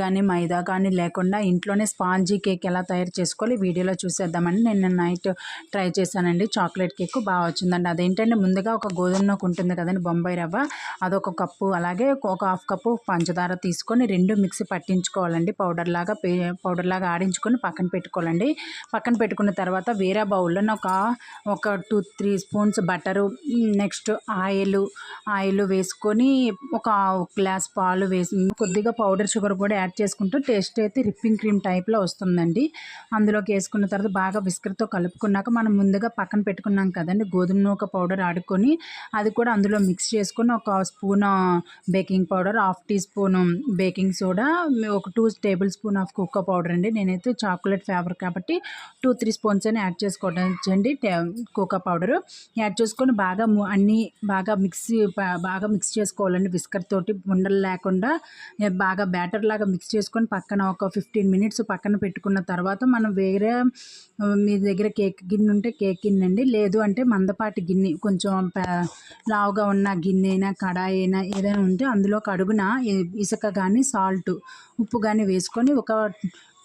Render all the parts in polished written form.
కానీ మైదా కానీ లేకుండా ఇంట్లోనే స్పాంజీ కేక్ ఎలా తయారు చేసుకోవాలి వీడియోలో చూసేద్దామండి. నేను నైట్ ట్రై చేశానండి. చాక్లెట్ కేక్ బాగా వచ్చిందండి. అదేంటంటే ముందుగా ఒక గోధుమ నూక ఉంటుంది కదండి, బొంబాయి రవ్వ, అదొక కప్పు, అలాగే ఒక హాఫ్ కప్పు పంచదార తీసుకొని రెండు మిక్సీ పట్టించుకోవాలండి. పౌడర్లాగా ఆడించుకొని పక్కన పెట్టుకోవాలండి. పక్కన పెట్టుకున్న తర్వాత వేరే బౌల్లో ఒక 2-3 స్పూన్స్ బటరు, నెక్స్ట్ ఆయిల్ వేసుకొని ఒక గ్లాస్ పాలు వేసి కొద్దిగా పౌడర్ షుగర్ కూడా యాడ్ చేసుకుంటూ టేస్ట్ అయితే విప్పింగ్ క్రీమ్ టైప్లో వస్తుందండి. అందులోకి వేసుకున్న తర్వాత బాగా విస్కర్తో కలుపుకున్నాక మనం ముందుగా పక్కన పెట్టుకున్నాం కదండి గోధుమ నూక పౌడర్ ఆడుకొని అది కూడా అందులో మిక్స్ చేసుకొని ఒక spoon baking powder, half teaspoon baking soda, ఒక 2 tablespoon of cocoa powder అండి. నేనైతే చాక్లెట్ ఫ్లేవర్ కాబట్టి 2-3 స్పూన్స్ అని యాడ్ చేసుకోవచ్చండి. కోకో పౌడరు యాడ్ చేసుకొని అన్నీ బాగా మిక్స్ చేసుకోవాలండి. విస్కర్ తోటి ఉండలు లేకుండా బాగా బ్యాటర్ లాగా మిక్స్ చేసుకొని పక్కన ఒక 15 మినిట్స్ పక్కన పెట్టుకున్న తర్వాత మనం వేరే మీ దగ్గర కేక్ గిన్నె ఉంటే కేక్ గిన్నె అండి, లేదు అంటే మందపాటి గిన్నె కొంచెం లావుగా ఉన్న గిన్నె అయినా కడాయి అయినా ఏదైనా ఉంటే అందులోకి అడుగున ఇసుక కానీ సాల్ట్, ఉప్పు కానీ వేసుకొని ఒక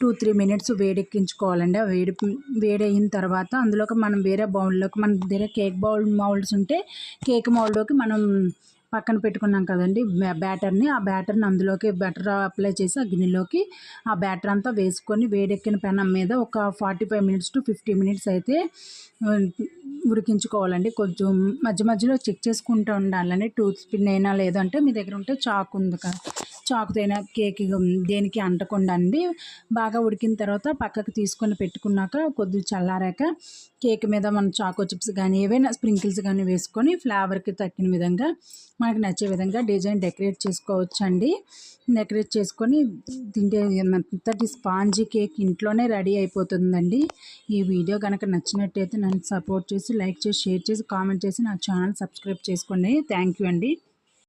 2-3 మినిట్స్ వేడెక్కించుకోవాలండి. వేడయిన తర్వాత అందులోకి మనం వేరే బౌల్లోకి మన దగ్గర కేక్ మౌల్డ్స్ ఉంటే కేక్ మౌల్డ్లోకి మనం పక్కన పెట్టుకున్నాం కదండి బ్యాటర్ని, ఆ బ్యాటర్ని అందులోకి బటర్ అప్లై చేసి ఆ గిన్నెలోకి ఆ బ్యాటర్ అంతా వేసుకొని వేడెక్కిన పెనం మీద ఒక 45 మినిట్స్ టు 50 మినిట్స్ అయితే ఉడికించుకోవాలండి. కొంచెం మధ్య మధ్యలో చెక్ చేసుకుంటూ ఉండాలండి. టూత్ స్పిన్ అయినా లేదంటే మీ దగ్గర ఉంటే చాకు ఉంది కదా, చాకుతైనా కేక్ దేనికి అంటకుండా అండి. బాగా ఉడికిన తర్వాత పక్కకు తీసుకొని పెట్టుకున్నాక కొద్దిగా చల్లారాక కేక్ మీద మనం చాకో చిప్స్ కానీ ఏవైనా స్ప్రింకిల్స్ కానీ వేసుకొని ఫ్లేవర్కి తగ్గిన విధంగా మనకు నచ్చే విధంగా డిజైన్ డెకరేట్ చేసుకోవచ్చండి. డెకరేట్ చేసుకొని తింటే మెత్తటి స్పాంజీ కేక్ ఇంట్లోనే రెడీ అయిపోతుందండి. ఈ వీడియో కనుక నచ్చినట్టయితే నన్ను సపోర్ట్ చేసి లైక్ చేసి షేర్ చేసి కామెంట్ చేసి నా ఛానల్ సబ్స్క్రైబ్ చేసుకోండి. థ్యాంక్ యూ అండి.